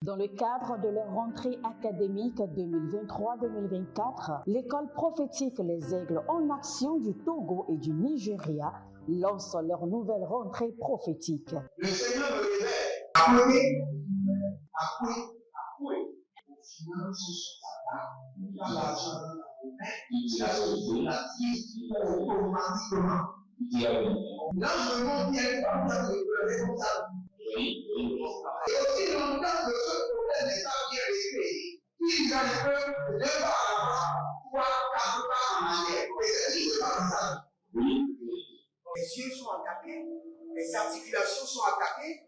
Dans le cadre de leur rentrée académique 2023-2024, l'école prophétique Les Aigles en Action du Togo et du Nigeria lance leur nouvelle rentrée prophétique. Le Seigneur me révèle. Appuyez. Au final, ce soir-là, il a l'argent dans la main, automatiquement. Là, je me bien comme ça, comme ça. Et aussi longtemps que ce problème n'est pas bien réglé, il y a un peu de pas à l'avant, 3, 4 pas en arrière. Et c'est pas ça. Les yeux sont attaqués, les articulations sont attaquées.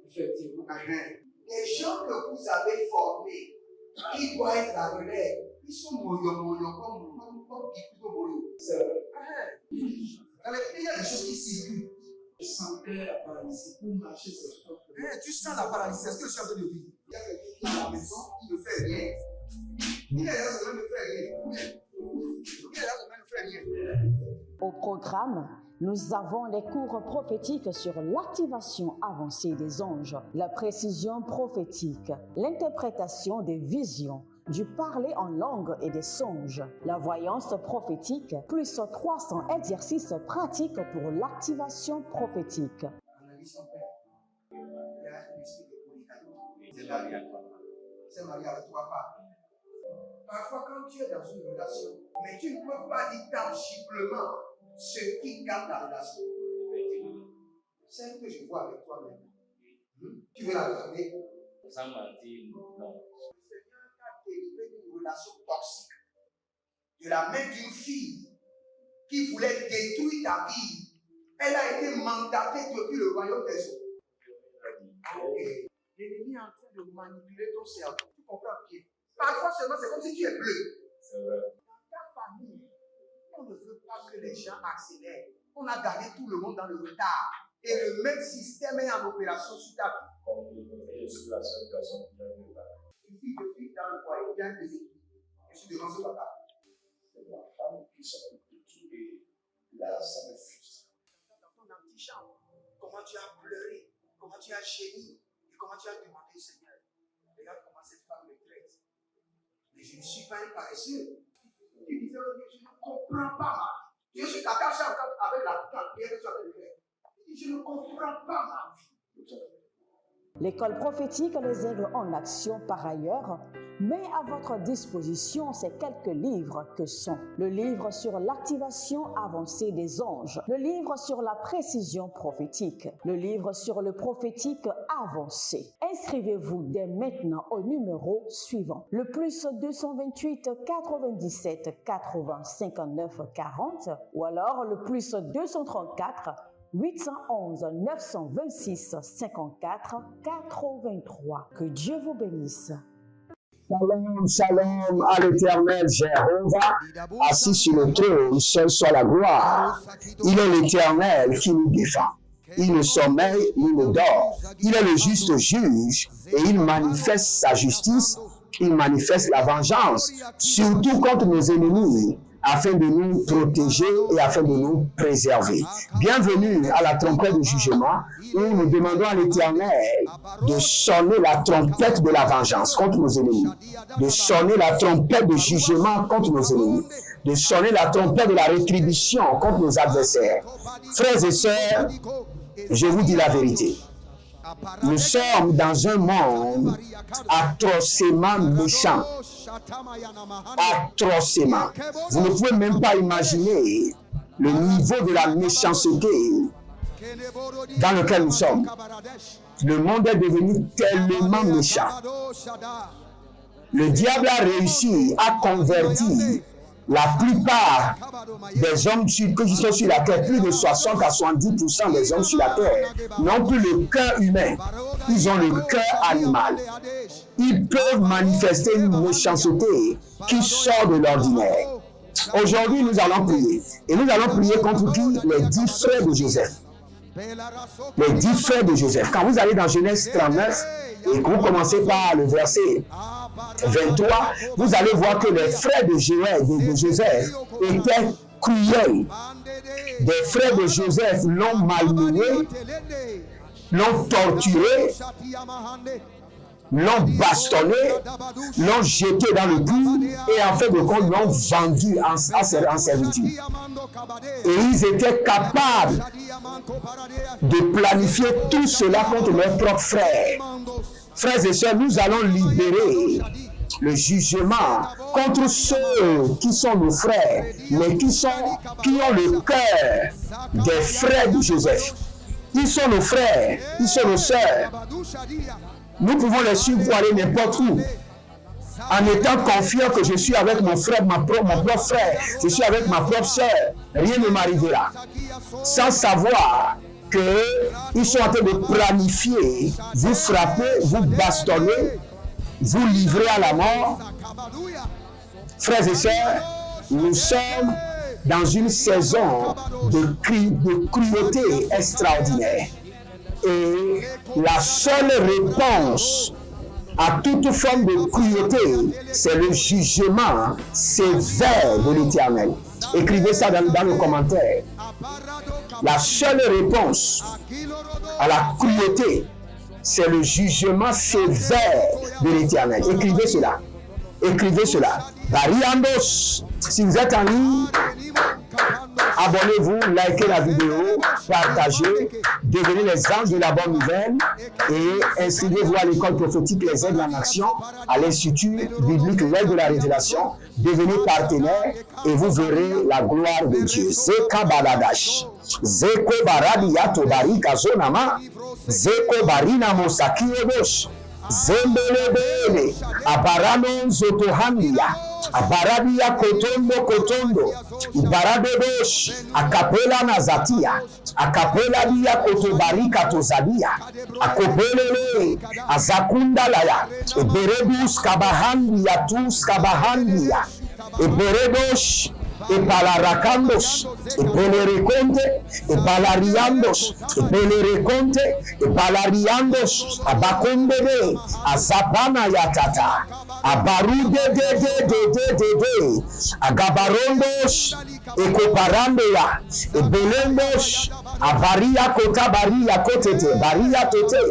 Effectivement. Les gens que vous avez formés, qui doivent être la relève, ils sont moyo comme plutôt moyo. C'est vrai. Il y a des choses qui circulent. Je sentais la paralysie pour marcher sur ce corps. Tu sens la paralysie, c'est ce que je suis en train de dire. Il y a quelqu'un qui est à la maison, il ne fait rien. Il est là, il ne fait rien. Il est là, il ne fait rien. Au programme, nous avons les cours prophétiques sur l'activation avancée des anges, la précision prophétique, l'interprétation des visions, du parler en langue et des songes, la voyance prophétique, plus 300 exercices pratiques pour l'activation prophétique. Analyse ton père. Il y a un esprit de polygamy. C'est marié avec 3 femmes. Parfois, quand tu es dans une relation, mais tu ne peux pas dire tangiblement ce qui garde la relation. Celle que je vois avec toi-même. Tu veux la garder? Sans mentir, non. Délivré d'une relation toxique, de la main d'une fille qui voulait détruire ta vie. Elle a été mandatée depuis le royaume des eaux. L'ennemi est en train de manipuler ton cerveau. Tu comprends bien? Parfois seulement, c'est comme si tu es bleu. Dans ta famille, on ne veut pas que les gens accélèrent. On a gardé tout le monde dans le retard. Et le même système est en opération sur ta vie. Une fille de fille dans le foyer, bien déséquilibrée. Je suis devant ce papa. C'est ma femme qui s'occupe de tout et là, ça me frustre. Dans ton antichambre, comment tu as pleuré, comment tu as gémi et comment tu as demandé au Seigneur. Regarde comment cette femme me traite. Mais je ne suis pas un paresseux. Tu disais, je ne comprends pas ma vie. Je suis attaché avec la prière que tu as fait de faire. Je ne comprends pas ma vie. L'école prophétique Les Aigles en Action, par ailleurs, met à votre disposition ces quelques livres que sont le livre sur l'activation avancée des anges, le livre sur la précision prophétique, le livre sur le prophétique avancé. Inscrivez-vous dès maintenant au numéro suivant, le plus 228 97 80 59 40 ou alors le plus 234 811 926 54 83. Que Dieu vous bénisse. Shalom, shalom à l'Éternel Jéhovah, assis sur le trône, seul soit la gloire. Il est l'Éternel qui nous défend. Il ne sommeille ni ne dort. Il est le juste juge et il manifeste sa justice, il manifeste la vengeance, surtout contre nos ennemis, afin de nous protéger et afin de nous préserver. Bienvenue à la trompette de jugement où nous demandons à l'Éternel de sonner la trompette de la vengeance contre nos ennemis, de sonner la trompette de jugement contre nos ennemis, de sonner la trompette de la rétribution contre nos adversaires. Frères et sœurs, je vous dis la vérité. Nous sommes dans un monde atrocement méchant. Atrocement. Vous ne pouvez même pas imaginer le niveau de la méchanceté dans lequel nous sommes. Le monde est devenu tellement méchant. Le diable a réussi à convertir la plupart des hommes qui sont sur la terre, plus de 60 à 70% des hommes sur la terre, n'ont plus le cœur humain, ils ont le cœur animal. Ils peuvent manifester une méchanceté qui sort de l'ordinaire. Aujourd'hui, nous allons prier. Et nous allons prier contre qui? Les 10 frères de Joseph. Les 10 frères de Joseph. Quand vous allez dans Genèse 39 et que vous commencez par le verset 23, vous allez voir que les frères de Joseph étaient cruels. Des frères de Joseph l'ont malmené, l'ont torturé l'ont bastonné, l'ont jeté dans le puits et en fait de compte l'ont vendu en servitude. Et ils étaient capables de planifier tout cela contre leurs propres frères. Frères et sœurs, nous allons libérer le jugement contre ceux qui sont nos frères, mais qui ont le cœur des frères de Joseph. Ils sont nos frères, ils sont nos sœurs. Nous pouvons les suivre pour aller n'importe où, en étant confiants que je suis avec mon frère, mon propre frère, je suis avec ma propre sœur, rien ne m'arrivera. Sans savoir qu'ils sont en train de planifier, vous frapper, vous bastonner, vous livrer à la mort. Frères et sœurs, nous sommes dans une saison de cruauté extraordinaire. Et la seule réponse à toute forme de cruauté, c'est le jugement sévère de l'Éternel. Écrivez ça dans le commentaire. La seule réponse à la cruauté, c'est le jugement sévère de l'Éternel. Écrivez cela. Écrivez cela. Bariandos, si vous êtes en ligne, abonnez-vous, likez la vidéo, partagez, devenez les anges de la bonne nouvelle et inscrivez-vous à l'école prophétique Les Aigles en Action, à l'Institut biblique L'Œil de la Révélation. Devenez partenaire et vous verrez la gloire de Dieu. Zeka baladash, zeko baradiato barika zonama, zeko barina mosaki obosh. Zembelebele, Abaranon Zotohandia, Abaradia Kotondo, Ibaradodosh, Akapela Nazatia, Akapela Dia Kotobarika Tozadia, Akopelele, Azakunda Laya, Eberedus Kabahandia, Tus Kabahandia, Eberedosh, Epalaracandos, Epelereconte, Epalariandos, Epelereconte, Epalariandos, Abacondebe, Azapana Yatata, Abarude de, Agabarondos, Ecoparandeya, Ebelendos, Abaria Kota Baria Kotete, Baria Tote,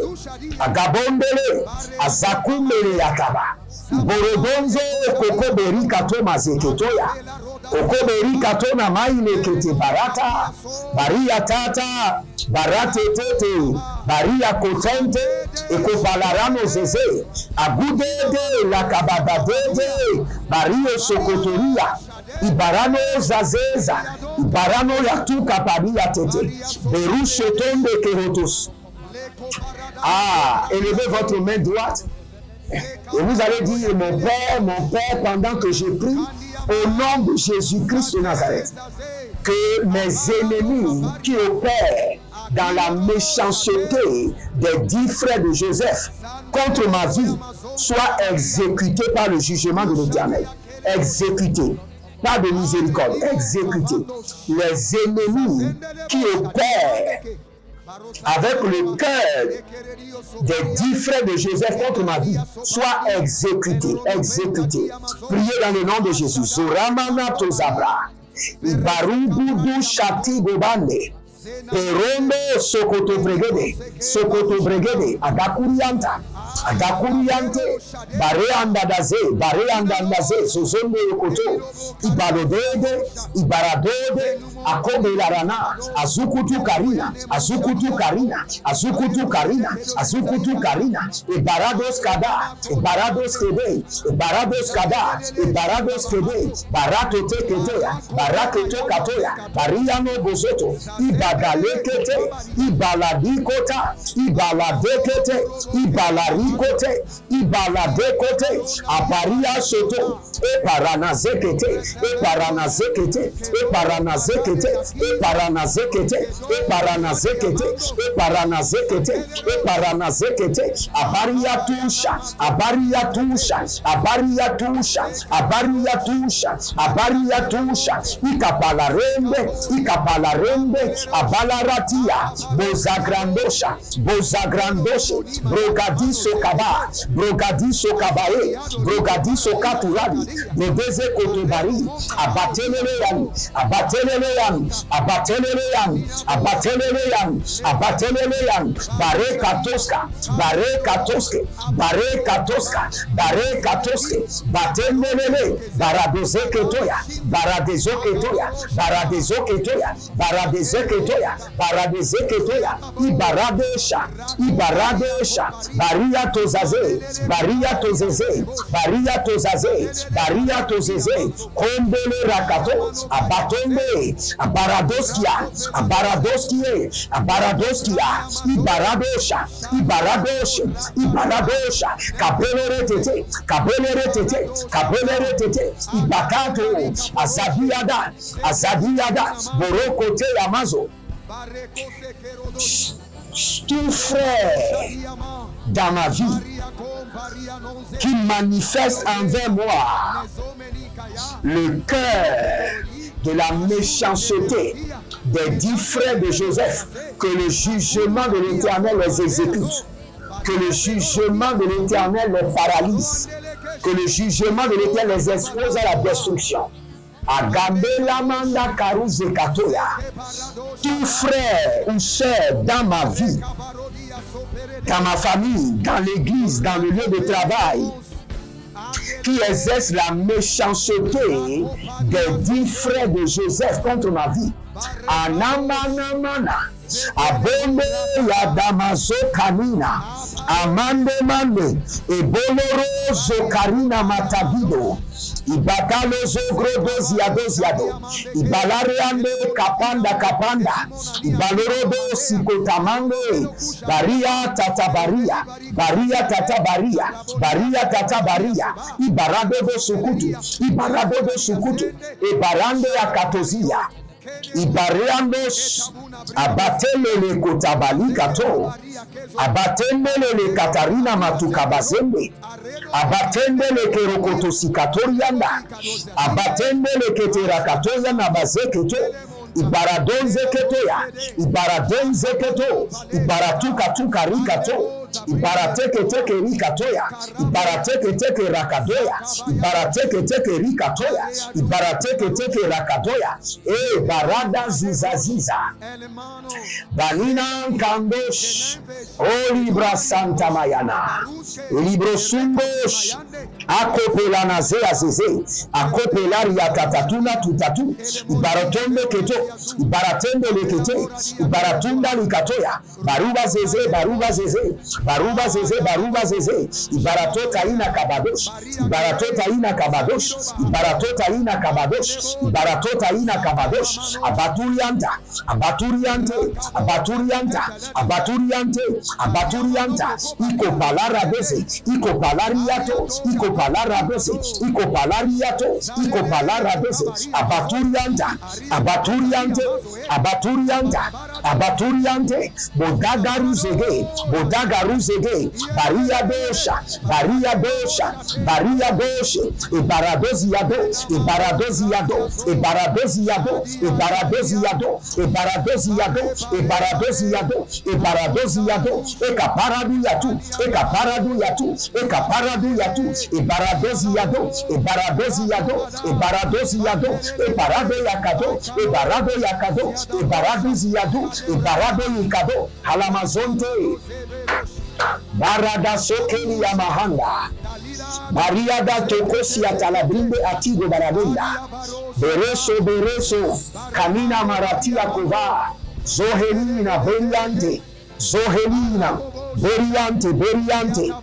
Agabondele, Azakumbele Yataba, Borodonzo, Kokoberi Katoma Zeketoya, Kokoberi Katona Maile Kete Barata, Baria Tata, Barate Tete, Baria Kotente, Ekopalarano Zeze, Abudede, Lakabadadede, Bario Sokotoria, Ibarano Zazeza, Ibarano Yatuka Paria Tete, Berushe Tombe Kerotos. Ah, élevez votre main droite. Et vous allez dire, mon Père, pendant que je prie, au nom de Jésus-Christ de Nazareth, que mes ennemis qui opèrent dans la méchanceté des 10 frères de Joseph contre ma vie soient exécutés par le jugement de l'Éternel. Exécutés. Pas de miséricorde. Exécutés. Les ennemis qui opèrent avec le cœur des 10 frères de Joseph contre ma vie, soit exécutés. Priez dans le nom de Jésus. Zoramana tozabra. Ibarubudu shati gobande. Perondo sokoto bregede, adakurianta, bareandadaze, zozondo yokoto, ibaradode, akobe larana, azukutu karina, ibarados kede, barato teketea, baraketo katoya, bariano bozoto, Ibagalekete, Ibaladikota, Ibaladekete, Ibalarikote, Ibaladekote, Aparia Soto, Eparanazekete, Abaria tusha, Ikapalarembe, Abalaratia, Bozagrandoshe, Brogadiso sokaba, brogadi sokabae, brogadi sokaturadi, brodeze kotobari, abatelele yani, abatelele yani, abatelele yani, abatelele yani, abatelele yani, bare katoska, bare katoske, bare katoska, bare katoske, batelele, baradoze ketoya, baradezo ketoya, baradezo ketoya, baradezo ketoya, baradezo ketoya, ibaradesha, ibaradesha, baria tozaze, baria tozeze, baria tozaze, baria tozeze, kombele rakato, abatombe, abaradoskia, abaradoskie, abaradoskia, ibaradosha, ibaradosha, ibaradosha, kabelerete, kabelerete, kabelerete, ibakato, azadiada, azadiada, borokote amazo. Tout frère dans ma vie qui manifeste envers moi le cœur de la méchanceté des 10 frères de Joseph, que le jugement de l'Éternel les exécute, que le jugement de l'Éternel les paralyse, que le jugement de l'Éternel les expose à la destruction. Agabela manda karuze katoya. Tout frère ou sœur dans ma vie, dans ma famille, dans l'église, dans le lieu de travail, qui exerce la méchanceté des 10 frères de Joseph contre ma vie. Anamanamana, abonde ya damazo kanina, amande mande, eboloro zokarina matabido, ibakalo zogrodo ziado, ibalareande kapanda kapanda, ibalorodo sikotamande, baria tatabaria, baria tatabaria, baria tatabaria, ibaradodo sukutu, ibaradodo sukutu, ibarande akatozia. Ibareandos abatele le kotabali kato, abatende le katarina matukabazembe, abatende le kerokoto sikatorianda, abatende le keterakatoya na bazeketo, ibaradonze ketoya, ibaradonze keto, ibaratuka tukarikato, ibarateke teke rikatoya, ibarateke teke rakadoya, ibarateke teke rikatoya, ibarateke teke rakadoya, barada zizaziza, banina kandosh, o libra santa mayana, libro sumbosh, akopela na zea zeze, akopela riatatatuna tutatu, ibaratombe keto, ibaratende lekete, ibaratunda likatoya, baruba zeze, baruba zeze, baruba zeze, baruba zeze, ibaratota ina kabadosh, ibaratota ina kabadosh, ibaratota ina kabadosh, ibaratota ina kabadosh, abaturianta, abaturiante, abaturianta, abaturiante, abaturianta, iko palara bese, iko palariato, iko palara bese, iko palariato, iko palara bese, abaturianta, abaturiante, abaturianta, abaturiante, bodagaru zege, bodagaru zege, baria dosha, baria dosha, baria doshe, ibaradozi yado, ibaradozi yado, ibaradozi yado, ibaradozi yado, ibaradozi yado, ibaradozi yado, ibaradozi yado, ekaparadu yatu, ekaparadu yatu, ekaparadu yatu, ibaradozi yado, ibaradozi yado, ibaradozi yado, eparado yakado, ibarado yakado, ibaradozi yado, ibarado yakado, halamazonte. Barada sokeni ya mahanda, Mariada tokosi ya talabrinde atigo baradenda, bereso bereso, kanina maratia kova, zohelina beriante, zohelina beriante beriante,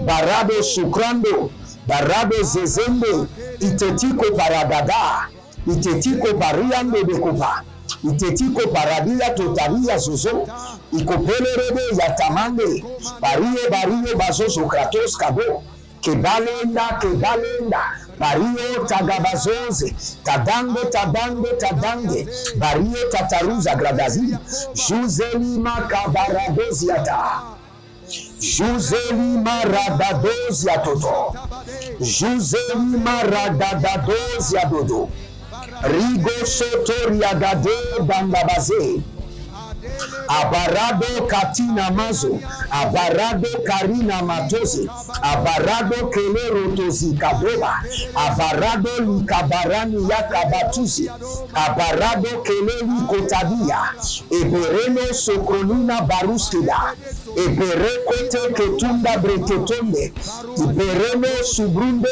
barado sukrando, barado zezende, itetiko paradada, itetiko pariande bekopa, itetiko paradia totaria zozo, ikopelerebe ya tamande, barie barie bazozo kratos kabo, kebalenda, bario tagabazoze, tadango, tadange, bario tataruza gradazi, juzelima kabaradoziata, juzelima radadozia toto, juzelima radadadozia dodo, rigo sotoria gade bandabaze, Abarado katina mazo. Abarado karina matozi. Abarado kele rotozi kadoba. Abarado likabarani yakabatuzi. Abarado kele likotabia. Ebereno sokronina baruskida. Eberekote ketunda breketonde. Ebereno subrunde.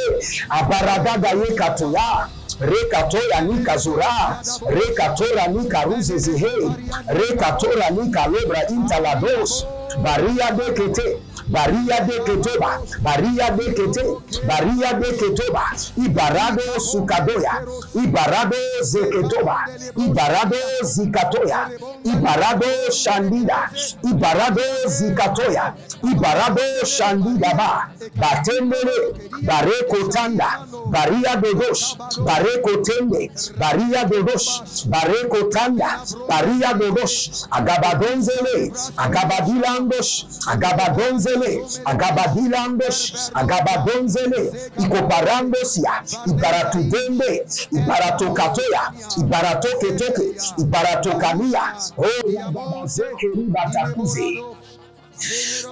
Abarada gaye katoya. Rekatoya ni kazura, rekatora ni karuze zehe, rekatora ni kalobra intalados, baria de kete, baria de ketoba, baria de kete, baria de ketoba, ibarado sukadoya, ibarado zeketoba, ibarado zikatoya, ibarado shandida, ibarado zikatoya, ibarado shandida ba, batendele, barekotanda, baria de dosh, barekotende, baria de dosh, barekotanda, baria de dosh, agabadonzele, agabadilandosh, agabadonzele, agabadilandosh, agabadonzele, ikoparandosia, ibaratudende, ibaratokatoya, ibaratoketoke, ibaratokania, oh, zekeri batakuze,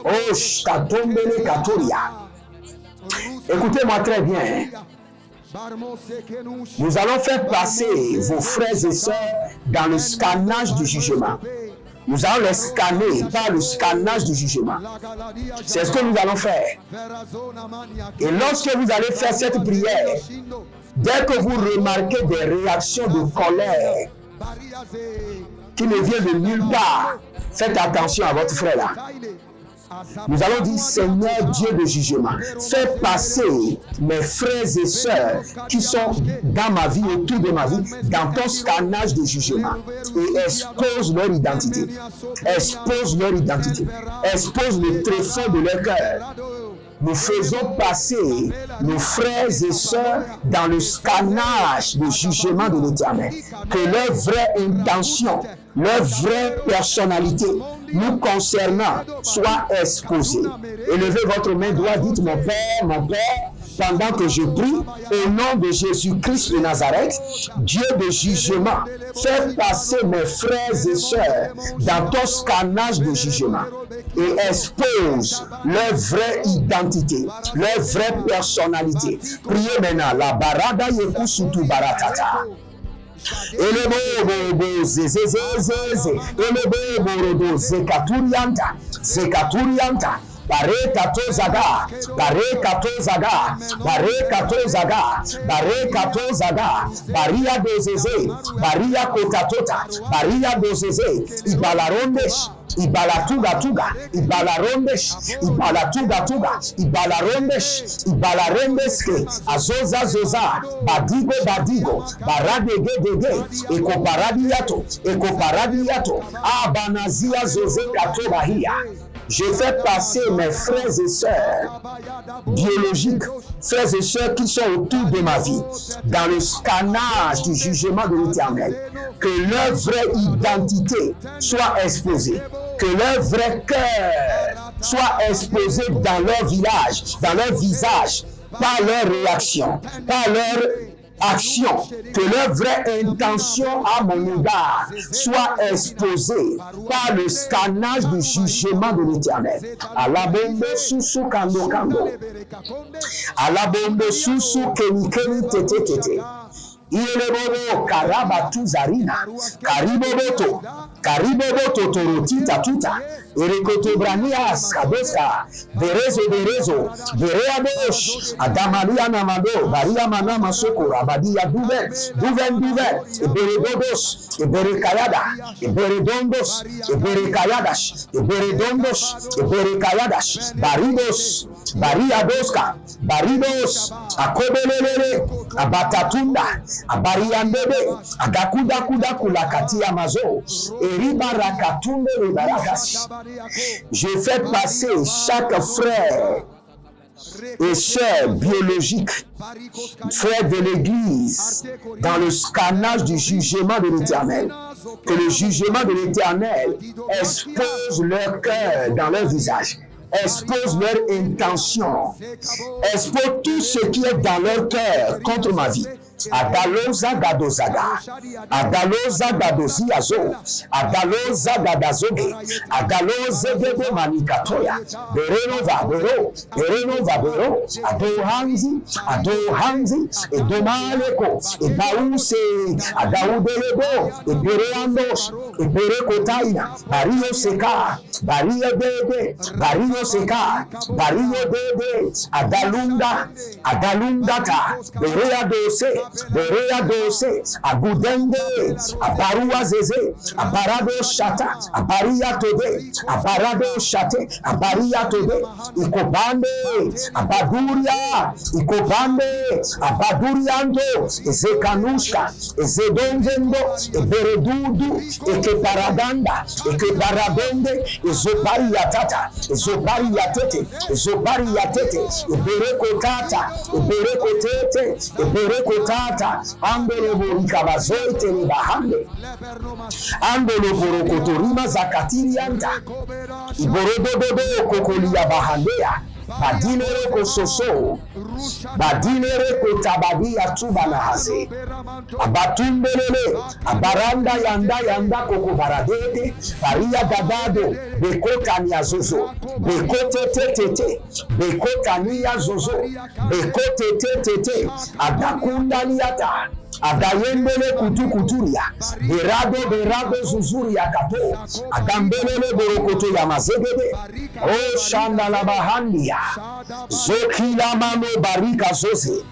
oh, katombele katoria. Écoutez-moi très bien. Nous allons faire passer vos frères et sœurs dans le scannage du jugement. Nous allons les scanner par le scannage du jugement. C'est ce que nous allons faire. Et lorsque vous allez faire cette prière, dès que vous remarquez des réactions de colère qui ne viennent de nulle part, faites attention à votre frère là. Nous allons dire, Seigneur Dieu de jugement, fais passer mes frères et sœurs qui sont dans ma vie, autour de ma vie, dans ton scannage de jugement et expose leur identité. Expose leur identité. Expose le tréfonds de leur cœur. Nous faisons passer nos frères et sœurs dans le scannage de jugement de l'Éternel. Que leur vraie intention, leur vraie personnalité nous concernant soit exposée. Élevez votre main droite, dites mon Père, pendant que je prie, au nom de Jésus-Christ de Nazareth, Dieu de jugement, fais passer mes frères et sœurs dans ton scannage de jugement et expose leur vraie identité, leur vraie personnalité. Priez maintenant, la barada yekusutu baratata. Elebo zezezezeze, elebo zekaturianta, zekaturianta. Barekato zaga, barekato zaga, barekato zaga, barekato zaga, baria dozeze, baria kotatota, baria dozeze, ibalarondesh, ibalatuga tuga, ibalarondesh, ibalatuga tuga, ibalarondesh, ibalarendeske, azoza zoza, badigo badigo, baradege dege, ekoparadiato, abanazia zoze kato bahia. Je fais passer mes frères et sœurs biologiques, frères et sœurs qui sont autour de ma vie, dans le scannage du jugement de l'Éternel. Que leur vraie identité soit exposée, que leur vrai cœur soit exposé dans leur village, dans leur visage, par leur réaction, par leur action, que leur vraie intention à mon égard soit exposée par le scannage du jugement de l'Éternel. Alabombo susu kando kando. Alabombo susu keni keni tete tete. Ilebobo karabatu zarina. Kariboboto torotita tuta. Erikoto branias kadoska. Berezo. Bereadosh. Adamalia namado. Baria manama soko. Abadia duven. Eberedodos. Eberekayada. Eberedondos. Eberekayadash. Eberekayadash. Baridos. Bariadoska. Baridos. Akobelelele. Abatatunda. Abariandebe. Agakuda kulakatia mazo. Eriba rakatunde rebarakas. Je fais passer chaque frère et sœur biologique, frère de l'Église, dans le scannage du jugement de l'Éternel. Que le jugement de l'Éternel expose leur cœur dans leur visage, expose leur intention, expose tout ce qui est dans leur cœur contre ma vie, Adaloza Gadozada, Adaloza Gadoziazo, Adaloza Gadazoge, Adaloze Gede Manikatoya, Berenova Bero, Berenova Bero, Adohanzi, Adohanzi, Edomaleko, Edause, Adaudelego, Ebereandos, Eberekotaina, Bario Seka, Bario Dede, Bario Seka, Bario Dede, Adalunda, Adalundata, Berea Dose, Agudende, Abarua Zeze, Abarado Shata, Abaria Tode, Abarado Shate, Abaria Tode, Ikobande, Abaduria, Ikobande, Abaduriando, Ezekanushka, Ezedonzendo, Eberedudu, Ekeparadanda, Ekeparadende, Ezopariatata, Ezopariatete, Ezopariatete, Eberekotata, Eberekotete, Eberekotata, Andolo Ikabazoite Libahande, Andolo Borokotorima Zakatirianta, Iborododo Kokolia Bahandea, Badinere Kososo, Badinere Kotabadia Tubanahase, Abatumbelele, Abaranda Yanda Koko Baradede, Baria Gadado, Bekotania Zozo, Bekote Tete, Bekotania Zozo, Bekote Tete, Adakunda Liata, Adayembele kutukuturia, berado zuzuria kato, agambelele borokoto ya mazegede, o shanda la bahandia, zoki la mano barika zoze,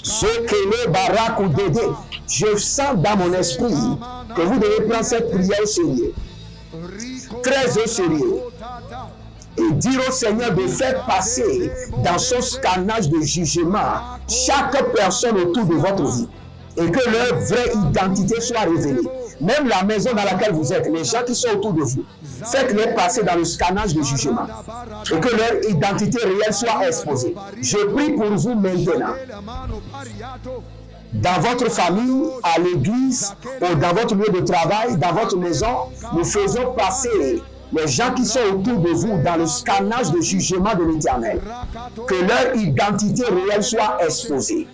zokele baraku dede. Je sens dans mon esprit que vous devez prendre cette prière au sérieux, très au sérieux, et dire au Seigneur de faire passer dans son scannage de jugement chaque personne autour de votre vie, et que leur vraie identité soit révélée. Même la maison dans laquelle vous êtes, les gens qui sont autour de vous, faites-les passer dans le scannage de jugement, et que leur identité réelle soit exposée. Je prie pour vous maintenant. Dans votre famille, à l'église, ou dans votre lieu de travail, dans votre maison, nous faisons passer les gens qui sont autour de vous dans le scannage de jugement de l'Éternel. Que leur identité réelle soit exposée.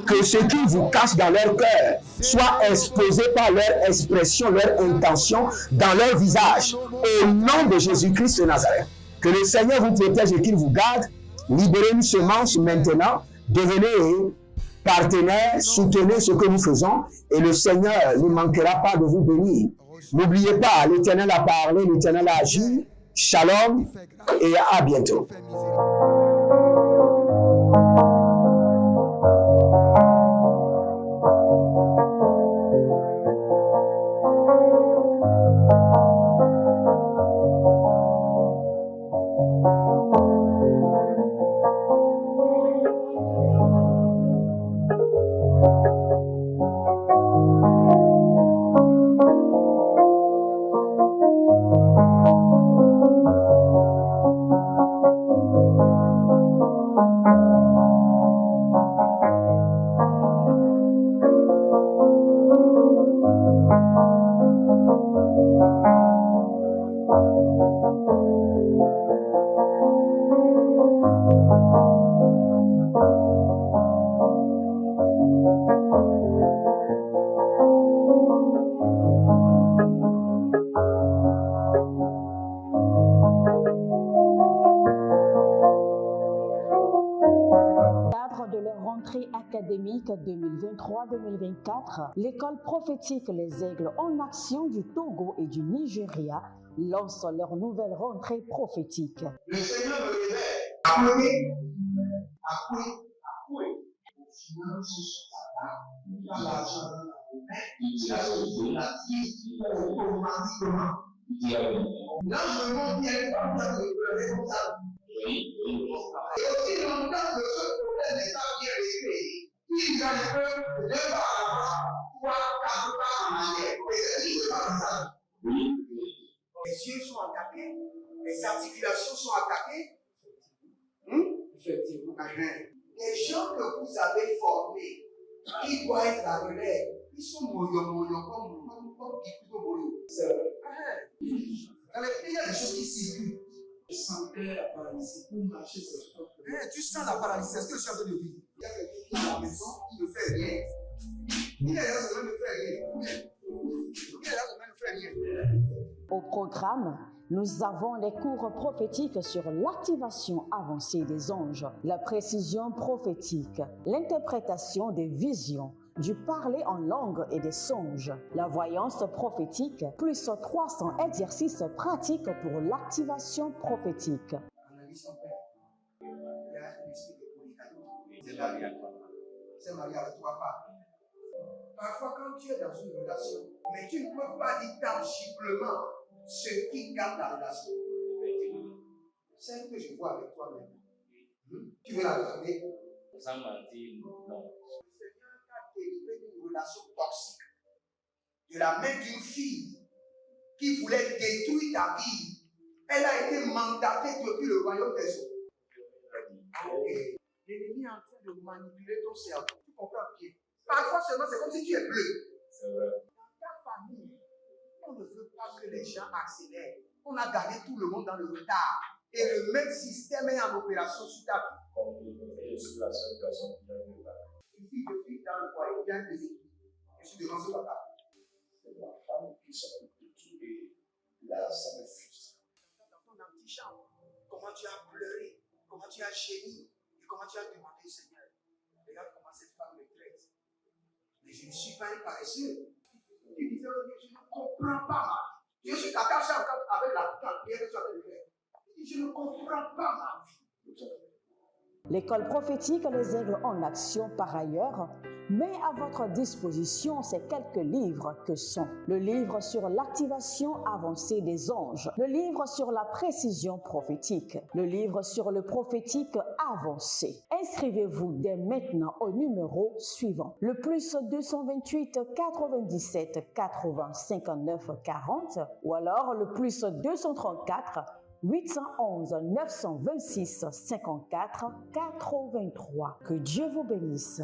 Que ce qui vous cache dans leur cœur soit exposé par leur expression, leur intention, dans leur visage. Au nom de Jésus-Christ de Nazareth. Que le Seigneur vous protège et qu'il vous garde. Libérez une semence maintenant. Devenez partenaires, soutenez ce que nous faisons. Et le Seigneur ne manquera pas de vous bénir. N'oubliez pas, l'Éternel a parlé, l'Éternel a agi. Shalom et à bientôt. Académique 2023-2024, l'école prophétique Les Aigles en Action du Togo et du Nigeria lance leur nouvelle rentrée prophétique. Le Seigneur me révèle. Appelez. Dans l'argent, la vie, automatiquement. Là, je me montre bien comme ça, je peux comme ça. Et aussi longtemps que ce problème n'est pas bien réglé, ils en peuvent de pas avoir 3, 4 pas en arrière. Et c'est pas comme ça. Les yeux sont attaqués, les articulations sont attaquées. Effectivement. Les gens que vous avez formés, qui doivent être la relève, ils sont moyons comme c'est vrai. Il y a des choses qui circulent. Je sentais la paralysie pour marcher sur ce corps. Tu sens la paralysie, c'est ce que je suis en train de dire. Il y a quelqu'un qui est à la maison, qui ne fait rien, Au programme, nous avons les cours prophétiques sur l'activation avancée des anges, la précision prophétique, l'interprétation des visions, du parler en langue et des songes, la voyance prophétique, plus 300 exercices pratiques pour l'activation prophétique. C'est marié avec trois femmes. Parfois, quand tu es dans une relation, mais tu ne peux pas dire tangiblement ce qui garde la relation. Celle que je vois avec toi maintenant. Tu veux la regarder? Sans mentir, non. Le Seigneur t'a délivré d'une relation toxique de la main d'une fille qui voulait détruire ta vie. Elle a été mandatée depuis le royaume des eaux. L'ennemi est en train de manipuler ton cerveau. Tu comprends bien? Parfois seulement, c'est comme si tu es bleu. C'est vrai. Dans ta famille, on ne veut pas que les gens accélèrent. On a gardé tout le monde dans le retard. Et le même système est en opération sur ta vie. Comme je suis la seule personne qui a vu ça. Une fille de fille dans le foyer, bien déséquilibrée. Je suis devant ce papa. C'est ma femme qui s'occupe de tout et là, ça me frustre. Dans ton antichambre, comment tu as pleuré, comment tu as gémi et comment tu as demandé au Seigneur. Regarde comment cette femme me traite. Mais je ne suis pas un paresseux. Tu disais, je ne comprends pas ma vie. Je suis attaché encore avec la prière que tu as fait de faire. Je ne comprends pas ma vie. L'école prophétique Les Aigles en Action, par ailleurs, met à votre disposition ces quelques livres que sont le livre sur l'activation avancée des anges, le livre sur la précision prophétique, le livre sur le prophétique avancé. Inscrivez-vous dès maintenant au numéro suivant, le plus 228 97 80 59 40 ou alors le plus 234 811 926 54 83. Que Dieu vous bénisse.